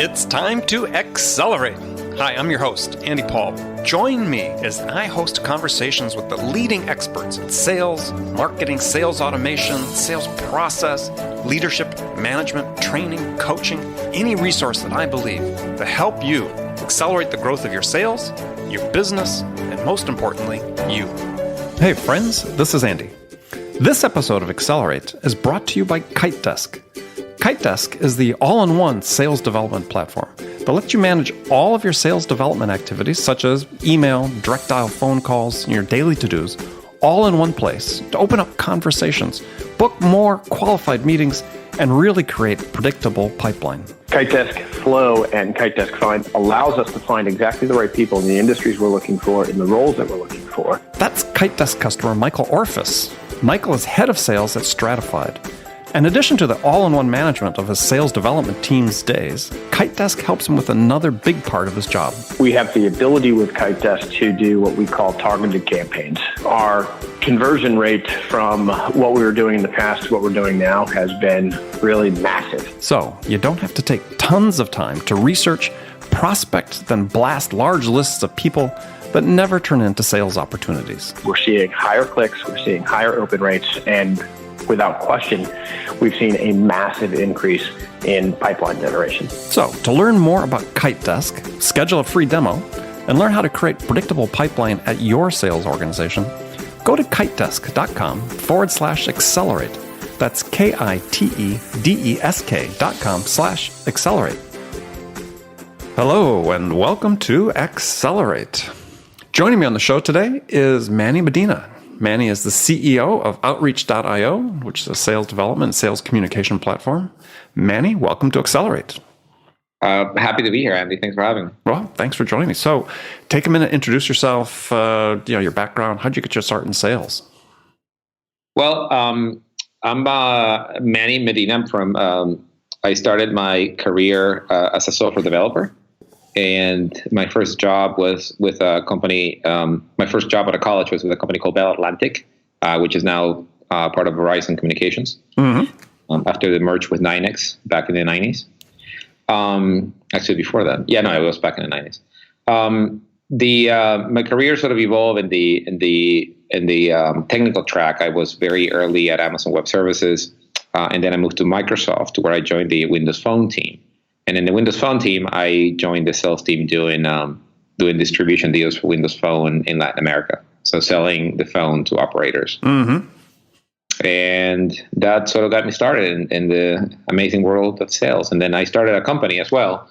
It's time to accelerate. Hi, I'm your host, Andy Paul. Join me as I host conversations with the leading experts in sales, marketing, sales automation, sales process, leadership, management, training, coaching, any resource that I believe to help you accelerate the growth of your sales, your business, and most importantly, you. Hey friends, this is Andy. This episode of Accelerate is brought to you by KiteDesk. KiteDesk is the all-in-one sales development platform that lets you manage all of your sales development activities, such as email, direct dial phone calls, and your daily to-dos, all in one place to open up conversations, book more qualified meetings, and really create predictable pipeline. KiteDesk Flow and KiteDesk Find allows us to find exactly the right people in the industries we're looking for, in the roles that we're looking for. That's KiteDesk customer Michael Orphis. Michael is head of sales at Stratified. In addition to the all-in-one management of his sales development team's days, KiteDesk helps him with another big part of his job. We have the ability with KiteDesk to do what we call targeted campaigns. Our conversion rate from what we were doing in the past to what we're doing now has been really massive. So you don't have to take tons of time to research, prospect, then blast large lists of people that never turn into sales opportunities. We're seeing higher clicks, we're seeing higher open rates, and without question, we've seen a massive increase in pipeline generation. So, to learn more about KiteDesk, schedule a free demo, and learn how to create predictable pipeline at your sales organization, go to kitedesk.com/accelerate. That's KITEDESK.com/accelerate. Hello, and welcome to Accelerate. Joining me on the show today is Manny Medina. Manny is the CEO of Outreach.io, which is a sales development and sales communication platform. Manny, welcome to Accelerate. Happy to be here, Andy. Thanks for having me. Well, thanks for joining me. So take a minute, introduce yourself, your background. How'd you get your start in sales? Well, I'm Manny Medina. I started my career as a software developer. And my first job was with a company. My first job out of college was with a company called Bell Atlantic, which is now part of Verizon Communications. Mm-hmm. After the merge with NYNEX back in the 90s. Actually, before that, it was back in the 90s. My career sort of evolved in the technical track. I was very early at Amazon Web Services, and then I moved to Microsoft, where I joined the Windows Phone team. And in the Windows Phone team, I joined the sales team doing distribution deals for Windows Phone in Latin America. So selling the phone to operators. Mm-hmm. And that sort of got me started in the amazing world of sales. And then I started a company as well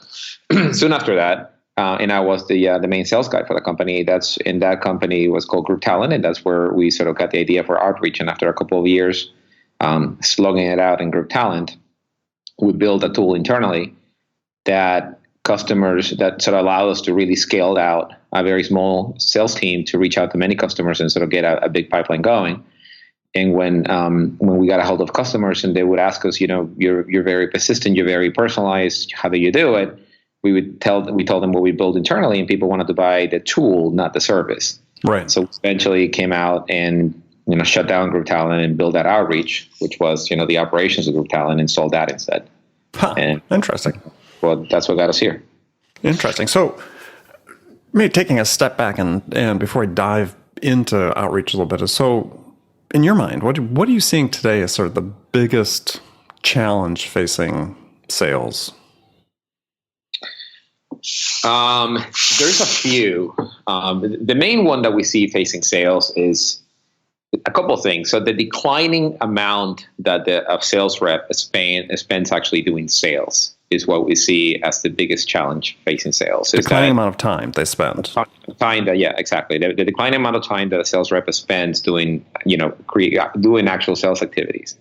soon after that. And I was the main sales guy for the company. That company was called Group Talent. And that's where we sort of got the idea for outreach. And after a couple of years slugging it out in Group Talent, we built a tool internally that customers that sort of allow us to really scale out a very small sales team to reach out to many customers and sort of get a big pipeline going. And when we got a hold of customers and they would ask us, you're very persistent, you're very personalized, how do you do it? We told them what we build internally, and people wanted to buy the tool, not the service. Right. So eventually came out and shut down Group Talent and build that outreach, which was the operations of Group Talent, and sold that instead. Huh, and interesting. Well, that's what got us here. Interesting. So maybe taking a step back and before I dive into outreach a little bit, so in your mind, what are you seeing today as sort of the biggest challenge facing sales? There's a few. The main one that we see facing sales is a couple of things. So the declining amount that a sales rep spends actually doing sales is what we see as the biggest challenge facing sales. Declining amount of time they spend. Exactly. The declining amount of time that a sales rep spends doing, doing actual sales activities.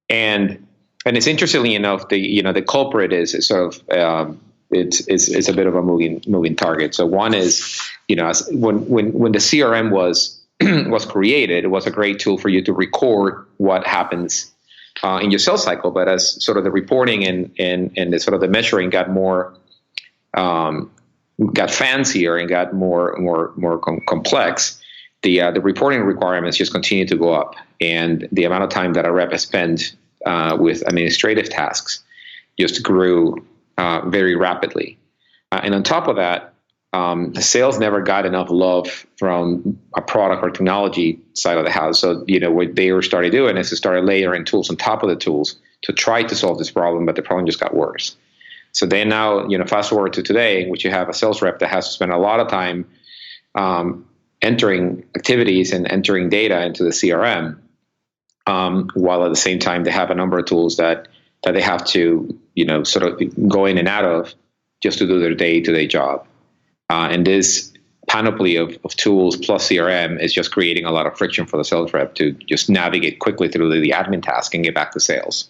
And it's interestingly enough, the culprit is sort of, it's a bit of a moving target. So one is, when the CRM was created, it was a great tool for you to record what happens in your sales cycle. But as sort of the reporting and the sort of the measuring got more, got fancier and got more complex, the reporting requirements just continued to go up, and the amount of time that a rep has spent with administrative tasks just grew very rapidly. And on top of that, the sales never got enough love from a product or technology side of the house. So, what they were started doing is to start layering tools on top of the tools to try to solve this problem, but the problem just got worse. So they now, fast forward to today, in which you have a sales rep that has to spend a lot of time entering activities and entering data into the CRM, while at the same time they have a number of tools that they have to, sort of go in and out of just to do their day-to-day job. And this panoply of tools plus CRM is just creating a lot of friction for the sales rep to just navigate quickly through the admin task and get back to sales.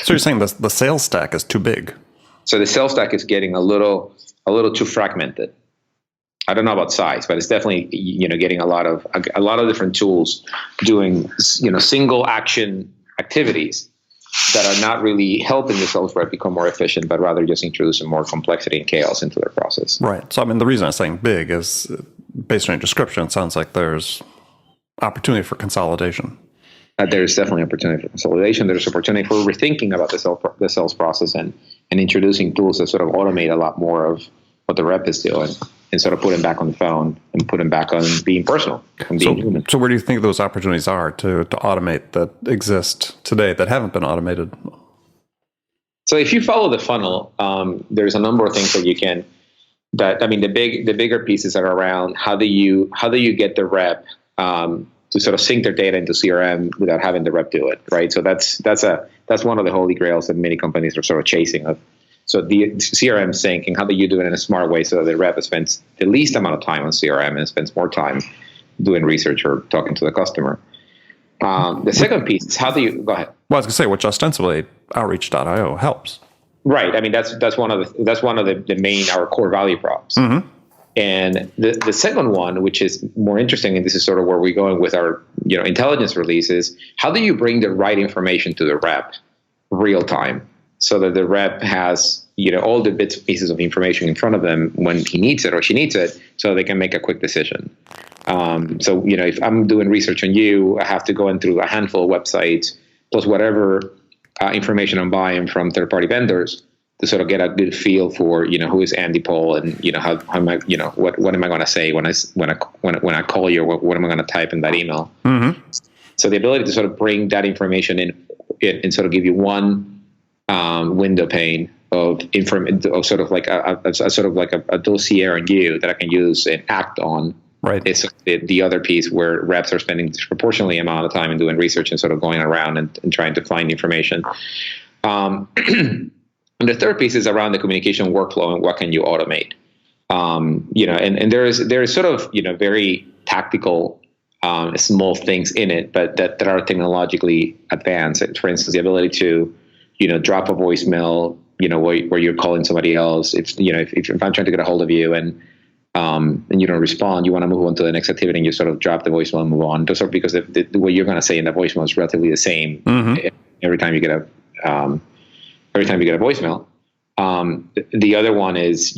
So you're saying the sales stack is too big? So the sales stack is getting a little too fragmented. I don't know about size, but it's definitely, getting a lot of different tools doing, single action activities that are not really helping the sales rep become more efficient, but rather just introducing more complexity and chaos into their process. Right. So, the reason I'm saying big is, based on your description, it sounds like there's opportunity for consolidation. There's definitely opportunity for consolidation. There's opportunity for rethinking about the sales process and introducing tools that sort of automate a lot more of what the rep is doing and sort of put him back on the phone and put him back on being personal and being human. So where do you think those opportunities are to automate that exist today that haven't been automated? So if you follow the funnel, there's a number of things that you can. The bigger pieces are around how do you get the rep to sort of sync their data into CRM without having the rep do it, right? So that's one of the holy grails that many companies are sort of chasing. So the CRM syncing, how do you do it in a smart way so that the rep spends the least amount of time on CRM and spends more time doing research or talking to the customer. The second piece is how do you go ahead? Well, I was going to say, which ostensibly Outreach.io helps. Right. That's one of the main, our core value props. Mm-hmm. And the second one, which is more interesting, and this is sort of where we're going with our intelligence releases, how do you bring the right information to the rep real time so that the rep has all the bits and pieces of information in front of them when he needs it or she needs it, so they can make a quick decision. So if I'm doing research on you, I have to go in through a handful of websites plus whatever information I'm buying from third-party vendors to sort of get a good feel for who is Andy Paul and how am I what am I going to say when I call you, or what am I going to type in that email. Mm-hmm. So the ability to sort of bring that information in and sort of give you one window pane of sort of like a dossier on you that I can use and act on. Right. It's the other piece where reps are spending disproportionately amount of time in doing research and sort of going around and trying to find information. And the third piece is around the communication workflow and what can you automate. And there is sort of very tactical small things in it, but that are technologically advanced. For instance, the ability to drop a voicemail where you're calling somebody else. If I'm trying to get a hold of you and you don't respond, you want to move on to the next activity, and you sort of drop the voicemail and move on. Just because what you're going to say in the voicemail is relatively the same every time you get a voicemail. The other one is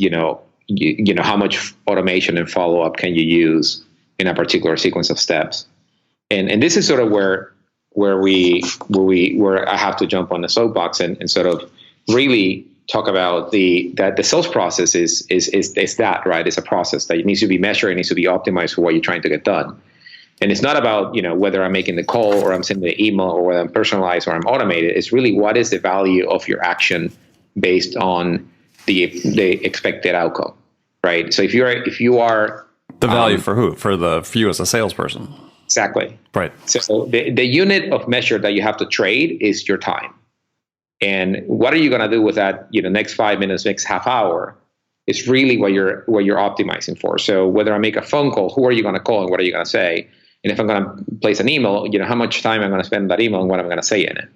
how much automation and follow up can you use in a particular sequence of steps, and this is sort of where I have to jump on the soapbox and sort of really talk about that the sales process is that, right? It's a process that needs to be measured, it needs to be optimized for what you're trying to get done. And it's not about, whether I'm making the call or I'm sending the email or whether I'm personalized or I'm automated. It's really what is the value of your action based on the expected outcome, right? So if you are the value for who? For you as a salesperson. Exactly. Right. So the unit of measure that you have to trade is your time. And what are you going to do with that, next 5 minutes, next half hour? It's really what you're optimizing for. So whether I make a phone call, who are you going to call and what are you going to say? And if I'm going to place an email, how much time I'm going to spend in that email and what I'm going to say in it.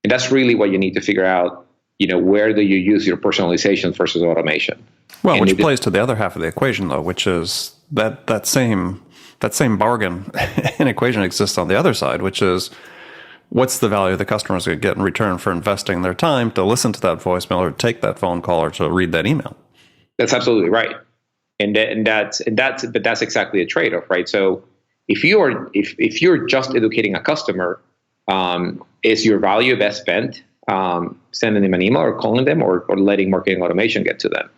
And that's really what you need to figure out, where do you use your personalization versus automation? Well, which plays to the other half of the equation, though, which is that same bargain and equation exists on the other side, which is what's the value the customer is going to get in return for investing their time to listen to that voicemail or take that phone call or to read that email. That's absolutely right, and that's exactly a trade-off, right? So if you're just educating a customer, is your value best spent sending them an email or calling them or letting marketing automation get to them,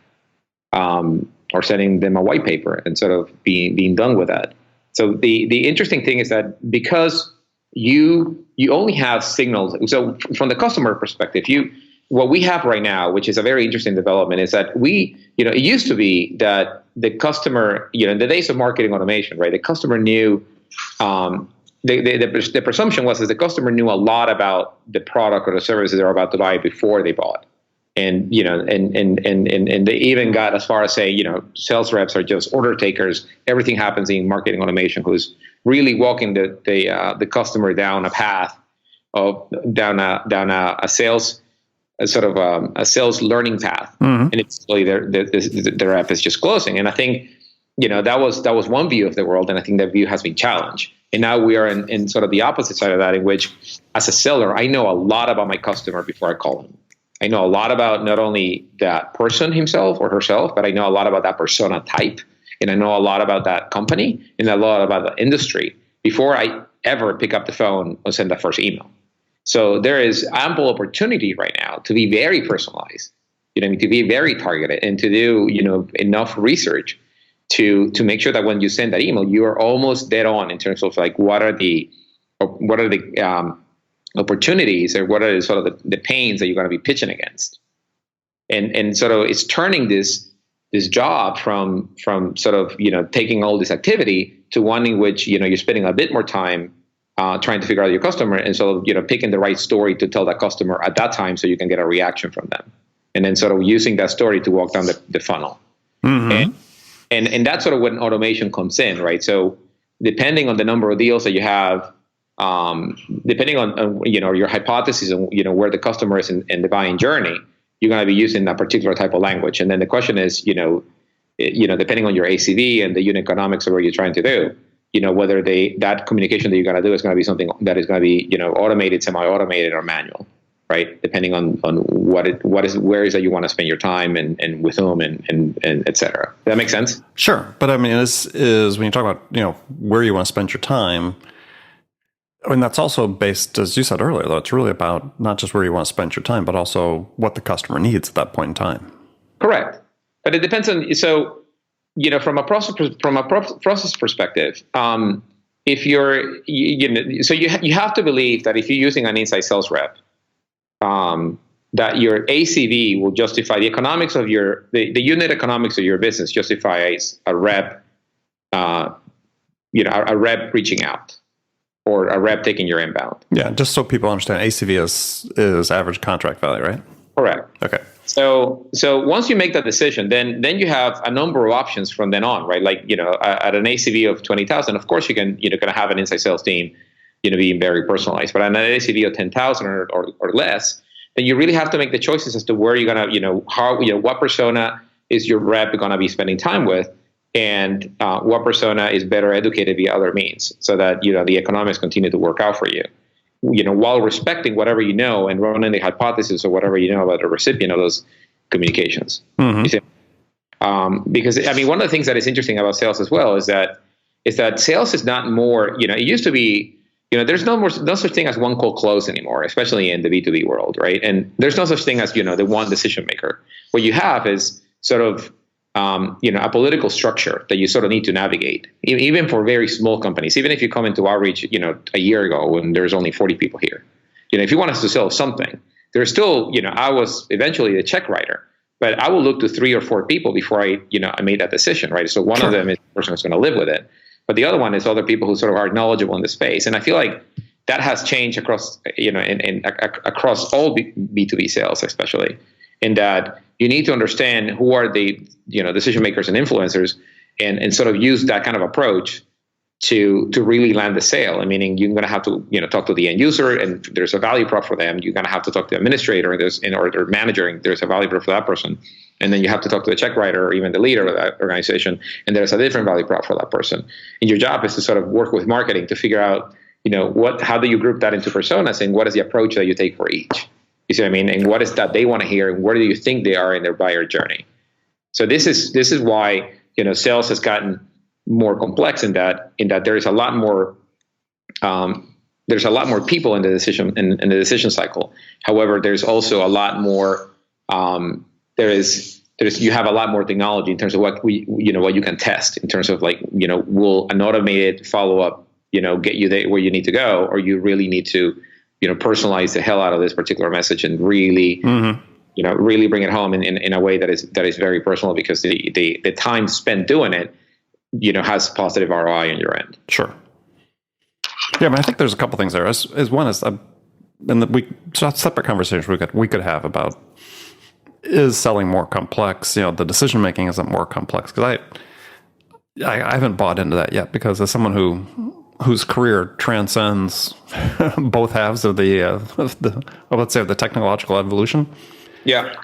or sending them a white paper and sort of being done with that. So the interesting thing is that because you only have signals. So from the customer perspective, what we have right now, which is a very interesting development, is that it used to be that the customer, in the days of marketing automation, right, the customer knew, the presumption was that the customer knew a lot about the product or the services they were about to buy before they bought. And, and they even got as far as say, sales reps are just order takers. Everything happens in marketing automation, who's really walking the customer down a path down a sales, a sort of a sales learning path, and it's really the rep is just closing. And I think that was one view of the world, and I think that view has been challenged. And now we are in sort of the opposite side of that, in which, as a seller, I know a lot about my customer before I call him. I know a lot about not only that person himself or herself, but I know a lot about that persona type, and I know a lot about that company and a lot about the industry before I ever pick up the phone or send that first email. So there is ample opportunity right now to be very personalized, to be very targeted, and to do enough research to make sure that when you send that email, you are almost dead on in terms of like what are the opportunities, or what are sort of the pains that you're going to be pitching against, and sort of it's turning this job from sort of taking all this activity to one in which you're spending a bit more time trying to figure out your customer, and sort of picking the right story to tell that customer at that time so you can get a reaction from them, and then sort of using that story to walk down the funnel. And that's sort of when automation comes in, right? So depending on the number of deals that you have, depending on your hypothesis and where the customer is in the buying journey, you're going to be using that particular type of language. And then the question is, depending on your ACV and the unit economics of what you're trying to do, whether that communication that you're going to do is going to be something that is going to be automated, semi-automated, or manual, right? Depending on where is that you want to spend your time and with whom and et cetera. Does that make sense? Sure. But I mean, this is when you talk about, where you want to spend your time. I mean, that's also based, as you said earlier, though, it's really about not just where you want to spend your time, but also what the customer needs at that point in time. Correct. But it depends on, so, from a process perspective, if you're, so you have to believe that if you're using an inside sales rep, that your ACV will justify the economics of the unit economics of your business justifies a rep, a rep reaching out, or a rep taking your inbound. Yeah, just so people understand, ACV is average contract value, right? Correct. Okay. So once you make that decision, then you have a number of options from then on, right? Like, at an ACV of 20,000, of course you can, going to have an inside sales team, being very personalized. But at an ACV of 10,000 or less, then you really have to make the choices as to where you're going to, what persona is your rep going to be spending time with, and what persona is better educated via other means, so that the economics continue to work out for you, while respecting whatever you know and running the hypothesis or whatever you know about the recipient of those communications. Because I mean, one of the things that is interesting about sales as well is that sales is not more. It used to be. There's no such thing as one cold close anymore, especially in the B2B world, right? And there's no such thing as the one decision maker. What you have is sort of a political structure that you sort of need to navigate, even for very small companies. Even if you come into outreach, a year ago when there's only 40 people here, if you want us to sell something, there's still, I was eventually the check writer, but I will look to 3 or 4 people before I made that decision, right? So one of them is the person who's going to live with it, but the other one is other people who sort of are knowledgeable in the space. And I feel like that has changed across, across all B2B sales, especially, in that you need to understand who are the decision makers and influencers, and sort of use that kind of approach to really land the sale. I mean, you're going to have to talk to the end user, and there's a value prop for them. You're going to have to talk to the administrator, or manager, and there's a value prop for that person. And then you have to talk to the check writer or even the leader of that organization, and there's a different value prop for that person. And your job is to sort of work with marketing to figure out, how do you group that into personas, and what is the approach that you take for each? You see what I mean? And what is that they want to hear, and where do you think they are in their buyer journey? So this is why sales has gotten more complex in that there is a lot more there's a lot more people in the decision cycle. However, there's also a lot more. You have a lot more technology in terms of what what you can test in terms of will an automated follow up get you there where you need to go, or you really need to personalize the hell out of this particular message and really really bring it home in a way that is very personal, because the time spent doing it has positive ROI on your end. Sure. Yeah, I think there's a couple things there. As one is, and separate conversations we could have about, is selling more complex? The decision making isn't more complex, because I haven't bought into that yet, because as someone whose career transcends both halves of let's say of the technological evolution. Yeah,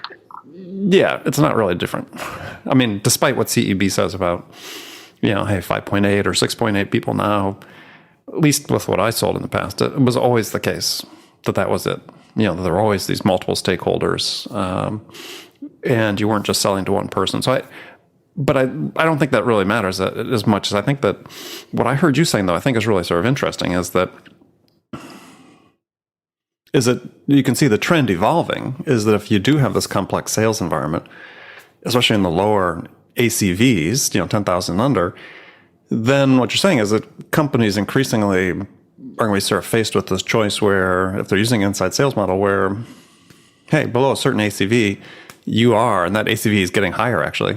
it's not really different. I mean, despite what CEB says about, hey, 5.8 or 6.8 people now, at least with what I sold in the past, it was always the case that was it. There were always these multiple stakeholders, and you weren't just selling to one person. So I don't think that really matters as much as I think that what I heard you saying, though, I think is really sort of interesting, is that you can see the trend evolving, is that if you do have this complex sales environment, especially in the lower ACVs, 10,000 and under, then what you're saying is that companies increasingly are going to be sort of faced with this choice where, if they're using an inside sales model where, hey, below a certain ACV, you are, and that ACV is getting higher actually,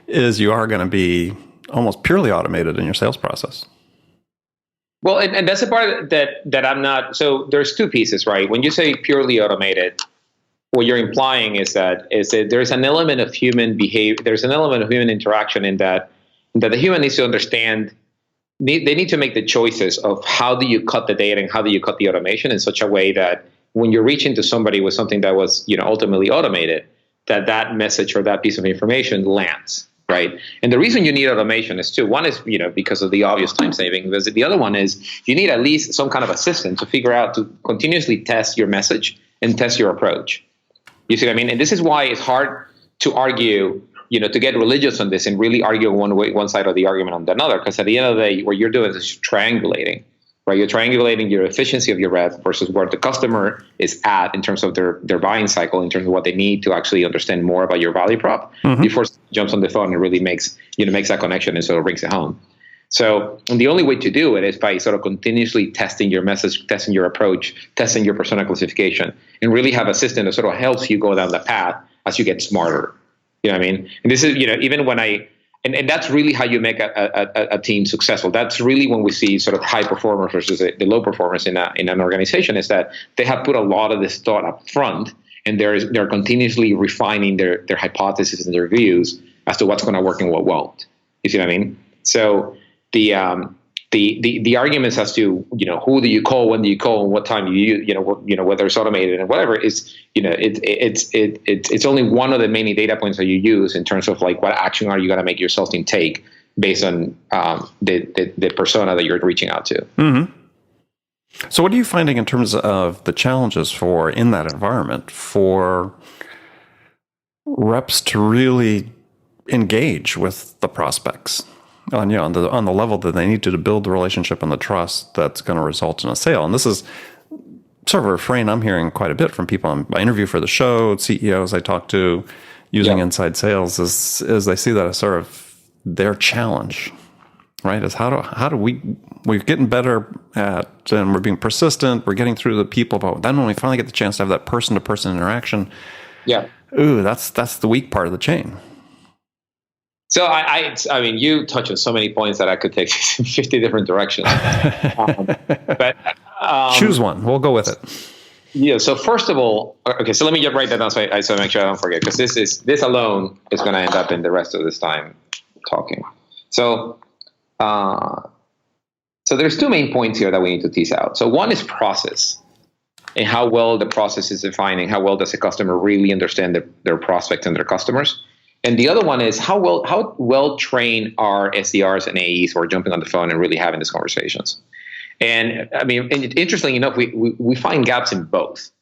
is you are going to be almost purely automated in your sales process. Well, and that's the part that I'm not. So there's two pieces, right? When you say purely automated, what you're implying is that there's an element of human behavior, there's an element of human interaction in that the human needs to understand. They need to make the choices of how do you cut the data and how do you cut the automation in such a way that when you're reaching to somebody with something that was ultimately automated, that message or that piece of information lands, right? And the reason you need automation is two. One is because of the obvious time saving. Because the other one is you need at least some kind of a system to figure out to continuously test your message and test your approach. You see what I mean? And this is why it's hard to argue, to get religious on this and really argue one side of the argument on another, because at the end of the day, what you're doing is triangulating, right? You're triangulating your efficiency of your rep versus where the customer is at in terms of their buying cycle, in terms of what they need to actually understand more about your value prop before it jumps on the phone and really makes that connection and sort of brings it home. So, and the only way to do it is by sort of continuously testing your message, testing your approach, testing your persona classification, and really have a system that sort of helps you go down the path as you get smarter. You know what I mean? And this is, even when and that's really how you make a team successful. That's really when we see sort of high performers versus the low performers in an organization, is that they have put a lot of this thought up front, and they're continuously refining their hypotheses and their views as to what's going to work and what won't. You see what I mean? So the arguments as to who do you call, when do you call, and what time whether it's automated and whatever is it's only one of the many data points that you use in terms of what action are you going to make your sales team take based on the persona that you're reaching out to. Mm-hmm. So what are you finding in terms of the challenges in that environment for reps to really engage with the prospects on the level that they need to build the relationship and the trust that's going to result in a sale? And this is sort of a refrain I'm hearing quite a bit from people I interview for the show, CEOs I talk to using inside sales, is they see that as sort of their challenge, right? Is how do we're getting better at, and we're being persistent, we're getting through the people, but then when we finally get the chance to have that person-to-person interaction, that's the weak part of the chain. So I mean, you touch on so many points that I could take 50 different directions. But choose one. We'll go with it. Yeah. So first of all, okay. So let me write that down so I make sure I don't forget, because this alone is going to end up in the rest of this time talking. So there's two main points here that we need to tease out. So one is process, and how well the process is defined, and how well does the customer really understand their prospects and their customers. And the other one is how well trained are SDRs and AEs who are jumping on the phone and really having these conversations. And I mean, interestingly enough, we find gaps in both.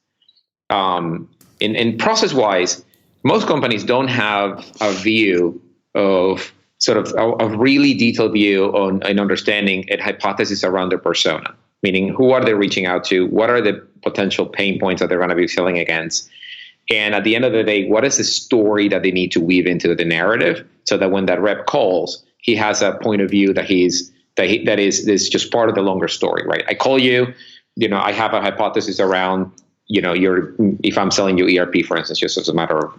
In process-wise, most companies don't have a view of sort of a really detailed view on an understanding and hypothesis around their persona. meaning who are they reaching out to? What are the potential pain points that they're going to be selling against? And at the end of the day, what is the story that they need to weave into the narrative so that when that rep calls, he has a point of view that is just part of the longer story, right? I call you, I have a hypothesis around, if I'm selling you ERP, for instance, just as a matter of,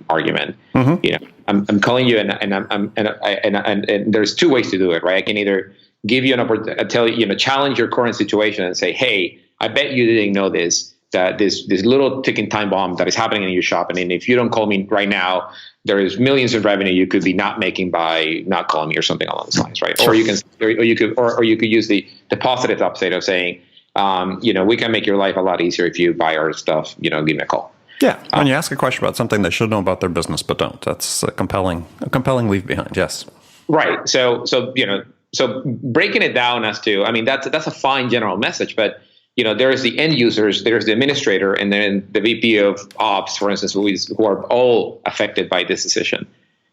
argument, I'm calling you and there's two ways to do it, right? I can either give you an opportunity, tell you, challenge your current situation and say, hey, I bet you didn't know this, that this little ticking time bomb that is happening in your shop. And if you don't call me right now, there is millions of revenue you could be not making by not calling me or something along those lines, right? Sure. Or you could use the positive upside of saying, we can make your life a lot easier if you buy our stuff, give me a call. Yeah. When you ask a question about something they should know about their business but don't, that's a compelling leave behind. Yes. Right. So breaking it down as to, that's a fine general message, but there's the end users, there's the administrator, and then the VP of ops, for instance, who are all affected by this decision.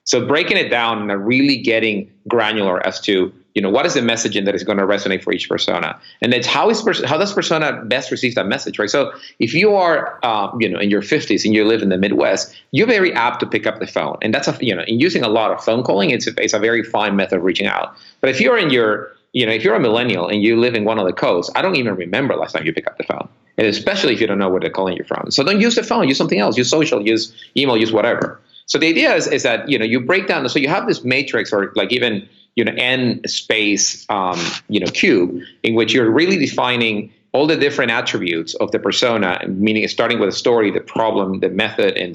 So breaking it down and really getting granular as to, what is the messaging that is going to resonate for each persona? And that's how does persona best receive that message, right? So if you are, in your 50s and you live in the Midwest, you're very apt to pick up the phone. And that's in using a lot of phone calling, it's a very fine method of reaching out. But if you're if you're a millennial and you live in one of the coasts, I don't even remember last time you picked up the phone. And especially if you don't know where they're calling you from. So don't use the phone, use something else, use social, use email, use whatever. So the idea is that, you break down, so you have this matrix or like even, N space, cube in which you're really defining all the different attributes of the persona, meaning starting with a story, the problem, the method, and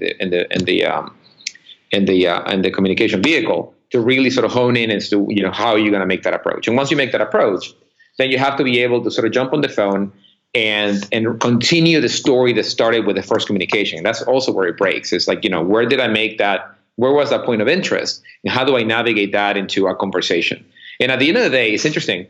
the communication vehicle to really sort of hone in as to, how you're going to make that approach. And once you make that approach, then you have to be able to sort of jump on the phone and continue the story that started with the first communication. And that's also where it breaks. It's like, where did I make that? Where was that point of interest? And how do I navigate that into our conversation? And at the end of the day, it's interesting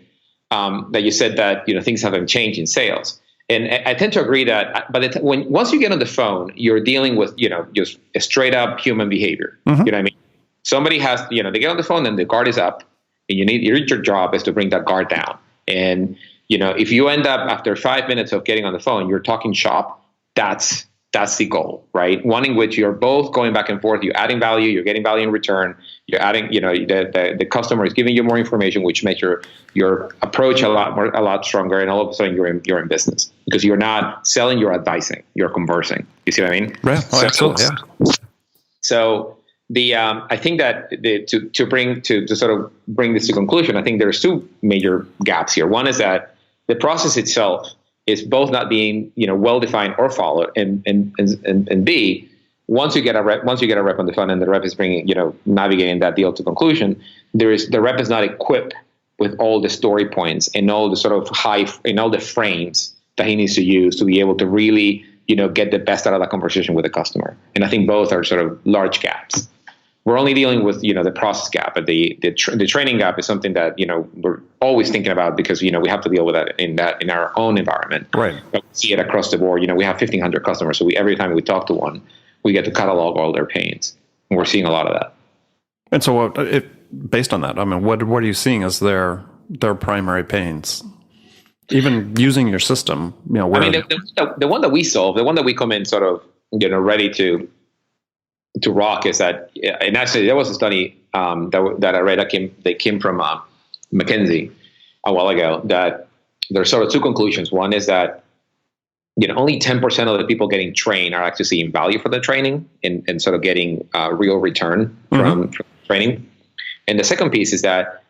that you said that, things haven't changed in sales. And I tend to agree that once you get on the phone, you're dealing with, just a straight up human behavior. Mm-hmm. You know what I mean? Somebody has, they get on the phone and the guard is up and your job is to bring that guard down. And, if you end up after 5 minutes of getting on the phone, you're talking shop, that's the goal, right? One in which you're both going back and forth, you're adding value, you're getting value in return, you're adding, the customer is giving you more information, which makes your approach a lot stronger, and all of a sudden you're in business because you're not selling, you're advising, you're conversing. You see what I mean? Right. Oh, absolutely. Yeah. So I think that to sort of bring this to conclusion, I think there's two major gaps here. One is that the process itself is both not being well defined or followed, and B, once you get a rep on the phone and the rep is bringing navigating that deal to conclusion, the rep is not equipped with all the story points and all the sort of all the frames that he needs to use to be able to really get the best out of that conversation with the customer. And I think both are sort of large gaps. We're only dealing with the process gap, but the training gap is something that we're always thinking about because we have to deal with that in our own environment. Right. But we see it across the board. We have 1,500 customers, so every time we talk to one, we get to catalog all their pains, and we're seeing a lot of that. And so, based on that, what are you seeing as their primary pains? Even using your system, the one that we solve, the one that we come in sort of ready to rock is that, and actually there was a study that I read that came from McKinsey a while ago, that there's sort of two conclusions. One is that only 10% of the people getting trained are actually seeing value for the training and sort of getting real return from training. And the second piece is that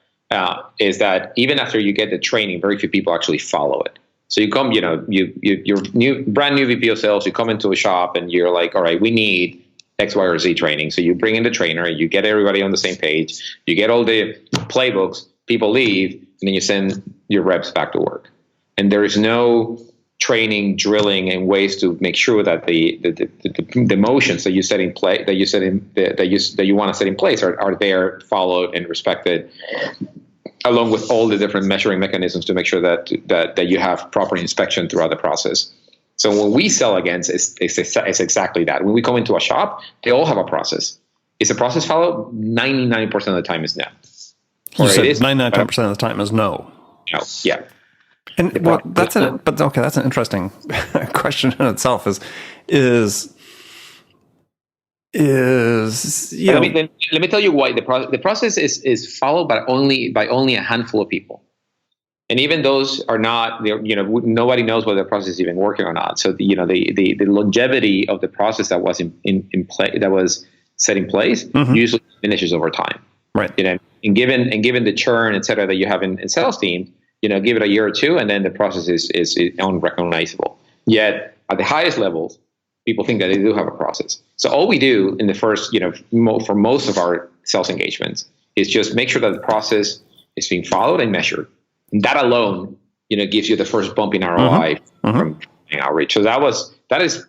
even after you get the training, very few people actually follow it. So you come, you're brand new VP of sales, you come into a shop and you're like, all right, we need X, Y, or Z training. So you bring in the trainer, you get everybody on the same page, you get all the playbooks, people leave, and then you send your reps back to work. And there is no training, drilling, and ways to make sure that the motions that you set in play, that you want to set in place are there, followed, and respected, along with all the different measuring mechanisms to make sure that you have proper inspection throughout the process. So when we sell against, it's exactly that. When we come into a shop, they all have a process. Is the process followed? 99% of the time is no. You said 99% of the time is no. No, yeah. And well, that's an interesting question in itself. Let me tell you why the process is followed by only a handful of people, and even those are not. Nobody knows whether the process is even working or not. So the longevity of the process that was in play, that was set in place, usually diminishes over time. Right. And given the churn, et cetera, that you have in sales teams, give it a year or two, and then the process is unrecognizable. Yet at the highest levels, people think that they do have a process. So all we do in the first, for most of our sales engagements is just make sure that the process is being followed and measured. And that alone, gives you the first bump in ROI from outreach. So that is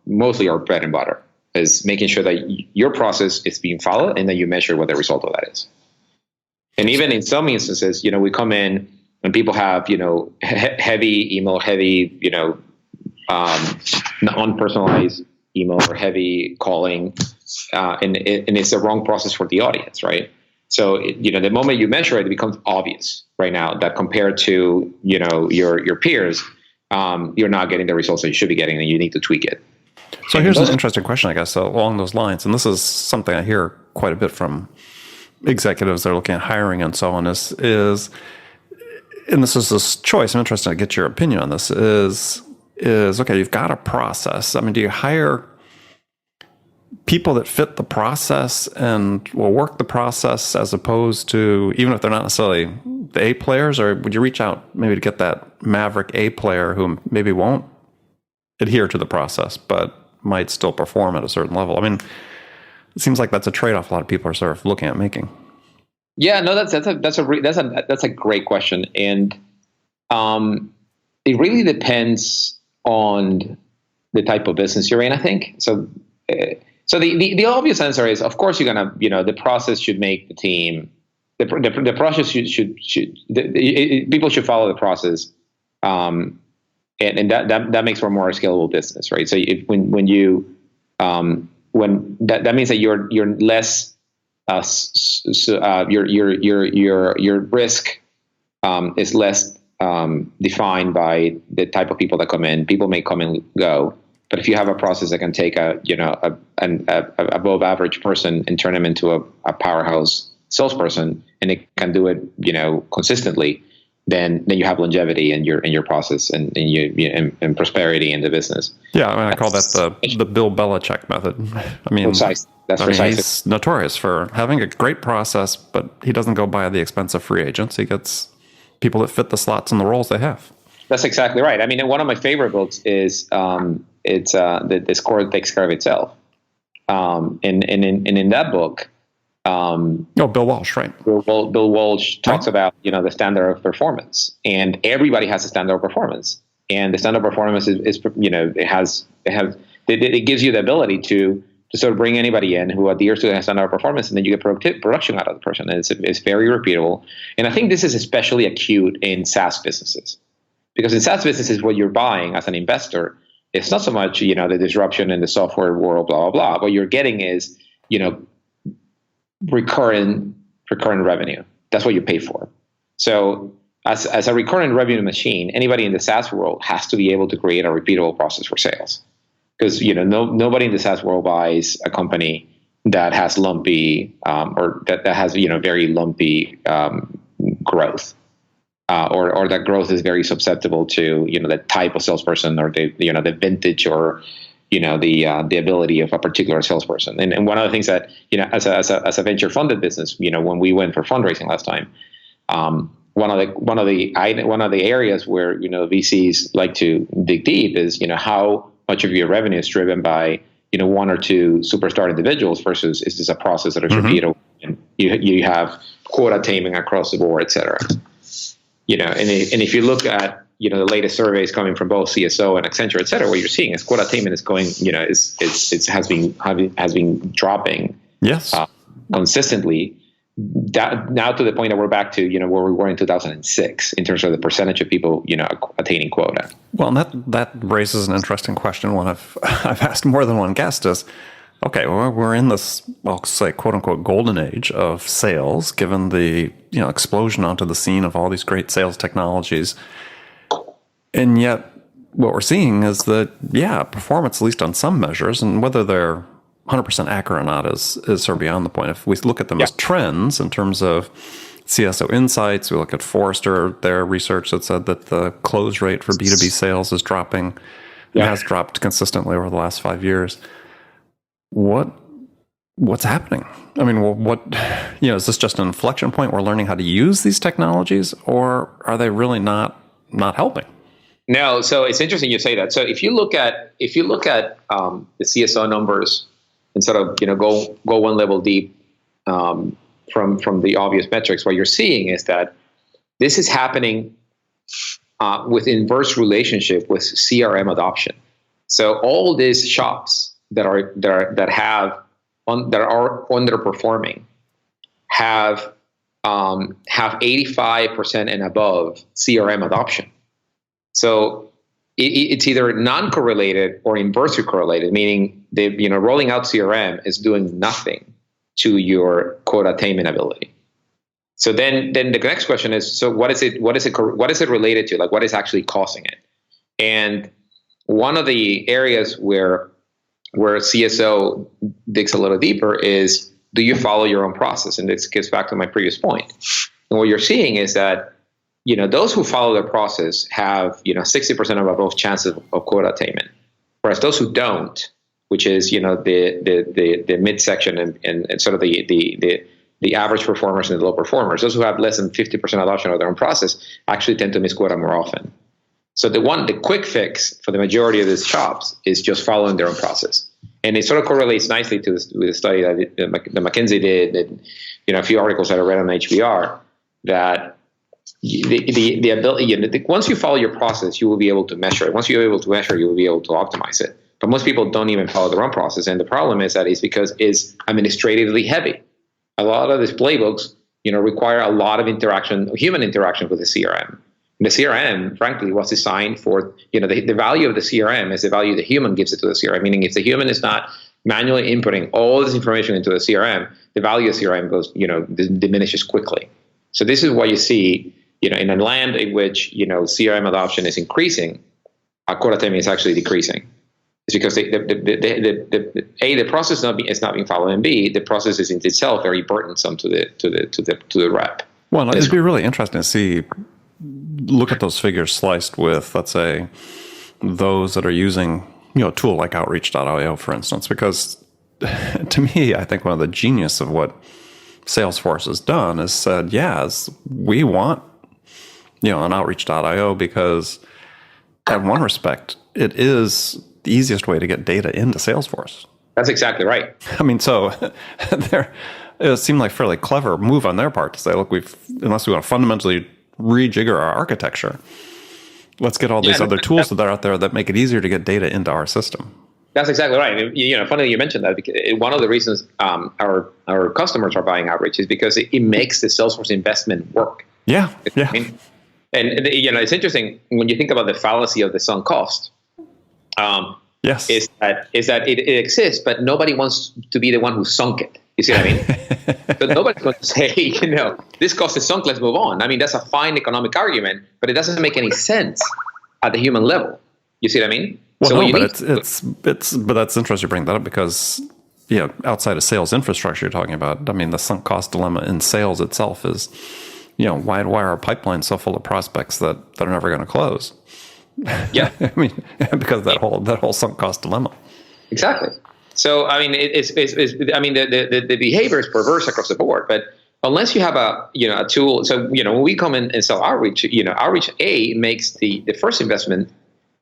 mostly our bread and butter, is making sure that your process is being followed and that you measure what the result of that is. And even in some instances, we come in and people have, heavy email, heavy, unpersonalized email or heavy calling, and it's the wrong process for the audience, right? So, the moment you measure it, it becomes obvious right now that compared to, your peers, you're not getting the results that you should be getting, and you need to tweak it. So here's an interesting question, I guess, along those lines, and this is something I hear quite a bit from executives that are looking at hiring and so on, is and this is this choice, I'm interested to get your opinion on this, is okay, you've got a process. I mean, do you hire people that fit the process and will work the process, as opposed to, even if they're not necessarily the A players, or would you reach out maybe to get that maverick A player who maybe won't adhere to the process, but might still perform at a certain level? I mean, it seems like that's a trade-off a lot of people are sort of looking at making. Yeah, no, that's a great question, and it really depends on the type of business you're in, I think. So the obvious answer is, of course, you're gonna, the process should make the team. The process should people should follow the process, and that makes for a more scalable business, right? So when that means that you're less your risk is less defined by the type of people that come in. People may come and go, but if you have a process that can take an above average person and turn them into a powerhouse salesperson, and it can do it consistently, then you have longevity in your process and prosperity in the business. Yeah, I mean, I call that the Bill Belichick method. I mean, he's notorious for having a great process, but he doesn't go by the expense of free agents. He gets people that fit the slots and the roles they have. That's exactly right. I mean, one of my favorite books is the score that takes care of itself. And in that book, Bill Walsh, right? Bill Walsh talks about the standard of performance, and everybody has a standard of performance, and the standard of performance is it gives you the ability to sort of bring anybody in who adheres to the standard of performance, and then you get production out of the person, and it's very repeatable. And I think this is especially acute in SaaS businesses, because in SaaS businesses, what you're buying as an investor, it's not so much the disruption in the software world, blah blah blah. What you're getting is recurring revenue. That's what you pay for. So as a recurring revenue machine, anybody in the SaaS world has to be able to create a repeatable process for sales. Because nobody in the SaaS world buys a company that has lumpy or that has very lumpy growth, or that growth is very susceptible to the type of salesperson, or the vintage, or the ability of a particular salesperson. And one of the things that as a venture funded business, when we went for fundraising last time, one of the areas where VCs like to dig deep is how much of your revenue is driven by one or two superstar individuals versus is this a process that is repeatable, and you have quota taming across the board, et cetera. And if you look at the latest surveys coming from both CSO and Accenture, et cetera, what you're seeing is quota attainment is going, has been dropping, yes, consistently. Now to the point that we're back to where we were in 2006 in terms of the percentage of people attaining quota. Well, and that raises an interesting question. One I've asked more than one guest is, okay, well, we're in this, I'll say, quote unquote, golden age of sales, given the explosion onto the scene of all these great sales technologies. And yet what we're seeing is that, performance, at least on some measures, and whether they're 100% accurate or not is sort of beyond the point. If we look at them as trends in terms of CSO insights, we look at Forrester, their research that said that the close rate for B2B sales is dropping. It has dropped consistently over the last 5 years. What's happening? I mean, is this just an inflection point? We're learning how to use these technologies, or are they really not helping? No. So it's interesting you say that. So if you look at the CSO numbers and sort of go one level deep from the obvious metrics, what you're seeing is that this is happening with inverse relationship with CRM adoption. So all these shops that are underperforming have 85% and above CRM adoption. So it's either non-correlated or inversely correlated, meaning rolling out CRM is doing nothing to your quota attainment ability. So then the next question is, so what is it related to? Like, what is actually causing it? And one of the areas where CSO digs a little deeper is, do you follow your own process? And this gets back to my previous point. And what you're seeing is that, those who follow their process have, 60% of above chances of quota attainment. Whereas those who don't, which is, the midsection and sort of the average performers and the low performers, those who have less than 50% adoption of their own process actually tend to miss quota more often. So the quick fix for the majority of these shops is just following their own process. And it sort of correlates nicely to the study that McKinsey did, and a few articles that I read on HBR, that the ability, once you follow your process, you will be able to measure it. Once you're able to measure, you will be able to optimize it. But most people don't even follow their own process. And the problem is that it's because it's administratively heavy. A lot of these playbooks, require a lot of human interaction with the CRM. And the CRM, frankly, was designed for, the value of the CRM is the value the human gives it to the CRM. Meaning if the human is not manually inputting all this information into the CRM, the value of CRM goes, diminishes quickly. So this is what you see, in a land in which, CRM adoption is increasing, quota attainment is actually decreasing. It's because the process is not being followed, and B, the process is in itself very burdensome to the rep. Well, it'd be really interesting to look at those figures sliced with, let's say, those that are using, a tool like Outreach.io, for instance, because to me, I think one of the genius of what Salesforce has done is said, we want, an Outreach.io because in one respect, it is the easiest way to get data into Salesforce. That's exactly right. I mean, so it seemed like a fairly clever move on their part to say, look, unless we want to fundamentally rejigger our architecture, let's get all these other tools that are out there that make it easier to get data into our system. That's exactly right. Funny you mentioned that, because one of the reasons our customers are buying Outreach is because it makes the Salesforce investment work. Yeah. I mean, and it's interesting when you think about the fallacy of the sunk cost. Yes, is that it exists, but nobody wants to be the one who sunk it. You see what I mean? So nobody's going to say, this cost is sunk, let's move on. I mean, that's a fine economic argument, but it doesn't make any sense at the human level. You see what I mean? Well, so but that's interesting you bring that up, because outside of sales infrastructure you're talking about, I mean, the sunk cost dilemma in sales itself is, why are our pipelines so full of prospects that are never going to close? Yeah, I mean, because of that whole sunk cost dilemma. Exactly. So I mean, the behavior is perverse across the board. But unless you have a tool, so when we come in and sell Outreach, Outreach makes the first investment,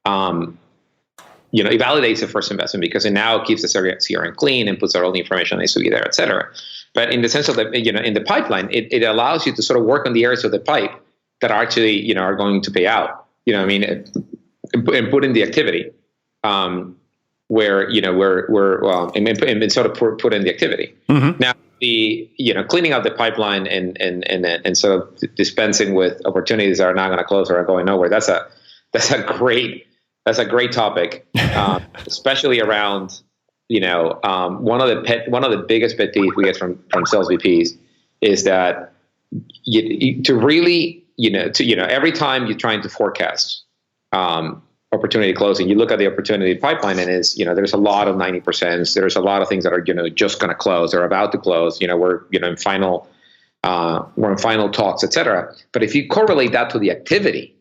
it validates the first investment because it now keeps the CRM clean and puts all the information that needs to be there, et cetera. But in the sense of in the pipeline, it allows you to sort of work on the areas of the pipe that are actually are going to pay out. And put in the activity, where and sort of put in the activity. Mm-hmm. Now, the cleaning out the pipeline and sort of dispensing with opportunities that are not going to close or are going nowhere. That's a great topic, especially around one of the biggest pet peeves we get from sales VPs is that to really every time you're trying to forecast opportunity closing. You look at the opportunity pipeline, and there's a lot of 90%. There's a lot of things that are just going to close or about to close. We're in final talks, etc. But if you correlate that to the activity,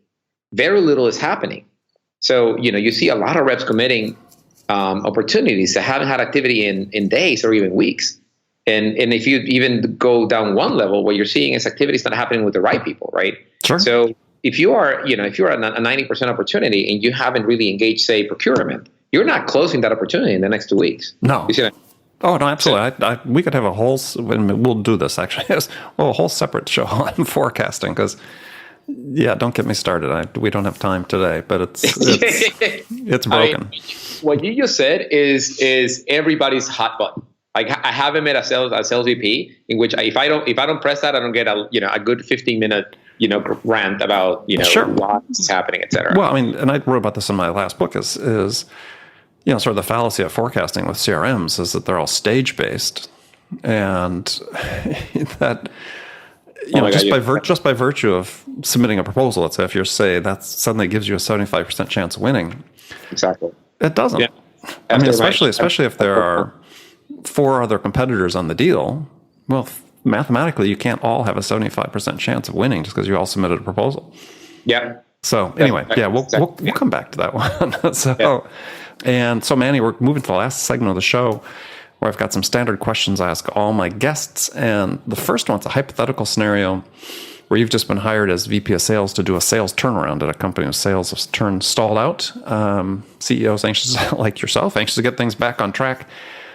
very little is happening. So you see a lot of reps committing opportunities that haven't had activity in days or even weeks. And if you even go down one level, what you're seeing is activities not happening with the right people, right? Sure. So if you're at a 90% opportunity and you haven't really engaged, say, procurement, you're not closing that opportunity in the next 2 weeks. No. You see that? Oh, no, absolutely. We could have a whole, we'll do this actually, a whole separate show on forecasting because, don't get me started. We don't have time today, but it's broken. What you just said is everybody's hot button. Like I haven't met a sales VP in which if I don't press that, I don't get a good 15-minute rant about Sure. what's happening, etc. Well, I mean, and I wrote about this in my last book is sort of the fallacy of forecasting with CRMs is that they're all stage based, and that just by virtue of submitting a proposal, let's say if that suddenly gives you a 75% chance of winning. Exactly. It doesn't. Yeah. I mean, especially if there are 4 other competitors on the deal. Well, mathematically, you can't all have a 75% chance of winning just because you all submitted a proposal. Yeah. So anyway, we'll come back to that one. And so, Manny, we're moving to the last segment of the show where I've got some standard questions I ask all my guests. And the first one's a hypothetical scenario where you've just been hired as VP of sales to do a sales turnaround at a company whose sales have stalled out. CEOs anxious, like yourself, anxious to get things back on track.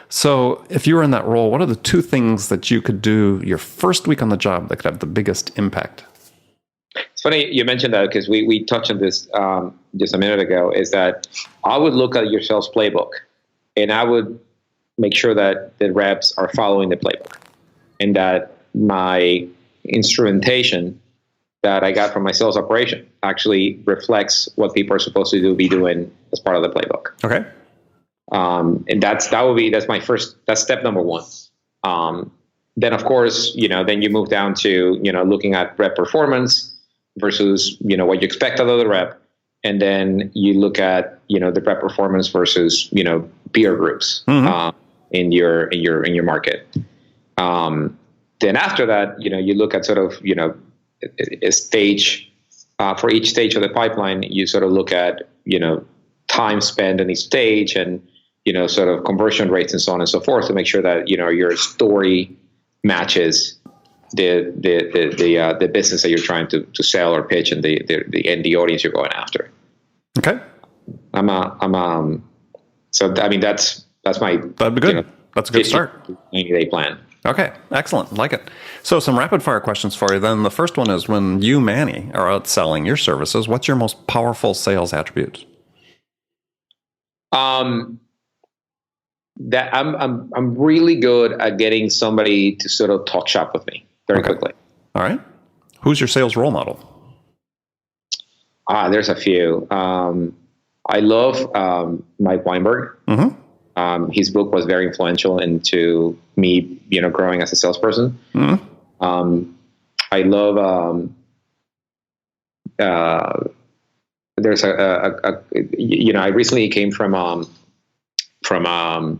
So if you were in that role, what are the 2 things that you could do your first week on the job that could have the biggest impact? It's funny you mentioned that because we touched on this just a minute ago, is that I would look at your sales playbook and I would make sure that the reps are following the playbook and that my instrumentation that I got from my sales operation actually reflects what people are supposed to be doing as part of the playbook. Okay. And that's step number 1. Then of course, then you move down to, looking at rep performance versus, what you expect out of the rep. And then you look at, the rep performance versus, peer groups, in your market. Then after that, you look at sort of, a stage, for each stage of the pipeline, you sort of look at, time spent in each stage and, sort of conversion rates and so on and so forth to make sure that, your story matches the business that you're trying to sell or pitch and the audience you're going after. Okay. So I mean that's my. That'd be good. That's a good start. 90-day plan. Okay, excellent. Like it. So some rapid fire questions for you. Then the first one is when you, Manny, are out selling your services, what's your most powerful sales attribute? That I'm really good at getting somebody to sort of talk shop with me very quickly. All right. Who's your sales role model? There's a few. I love Mike Weinberg. Mm-hmm. His book was very influential into me, growing as a salesperson. Mm-hmm. I love. There's I recently came from from a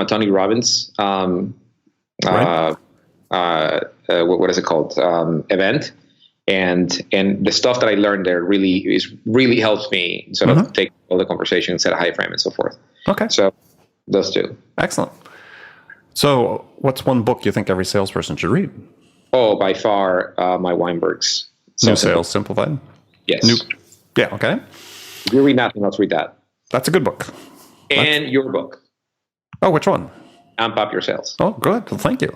Tony Robbins Right. What is it called event, and the stuff that I learned there really helps me sort of take all the conversation and set a high frame and so forth. Okay. So those 2. Excellent. So what's one book you think every salesperson should read? Oh, by far, my Weinberg's New Sales Simplified. Yes. Yeah. Okay. If you read nothing else, read that. That's a good book. And your book. Oh, which one? Amp Up Your Sales. Oh, good. Well, thank you.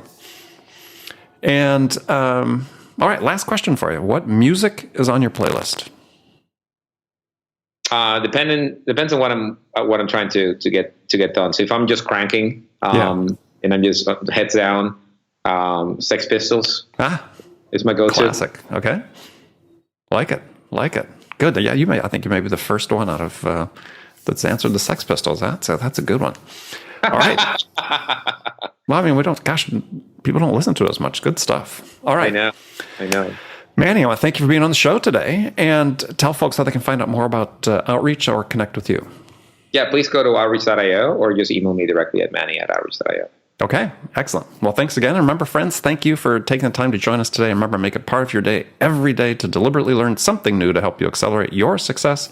And all right, last question for you. What music is on your playlist? Depends on what I'm trying to get done. So if I'm just cranking, and I'm just heads down, Sex Pistols is my go-to. Classic. Okay. Like it. Good. Yeah, I think you may be the first one out of that's answered the Sex Pistols. That's a good one. All right. Well, I mean, people don't listen to as much. Good stuff. All right. I know. Manny, I want to thank you for being on the show today, and tell folks how they can find out more about Outreach or connect with you. Yeah, please go to outreach.io or just email me directly at manny@outreach.io. Okay, excellent. Well, thanks again. And remember, friends, thank you for taking the time to join us today. And remember, make it part of your day every day to deliberately learn something new to help you accelerate your success.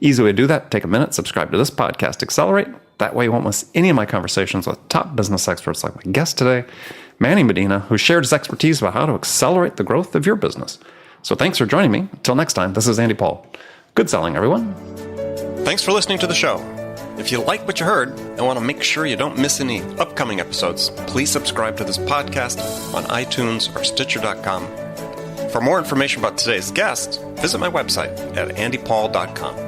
Easy way to do that, take a minute, subscribe to this podcast, Accelerate. That way you won't miss any of my conversations with top business experts like my guest today, Manny Medina, who shared his expertise about how to accelerate the growth of your business. So thanks for joining me. Until next time, this is Andy Paul. Good selling, everyone. Thanks for listening to the show. If you like what you heard and want to make sure you don't miss any upcoming episodes, please subscribe to this podcast on iTunes or Stitcher.com. For more information about today's guest, visit my website at andypaul.com.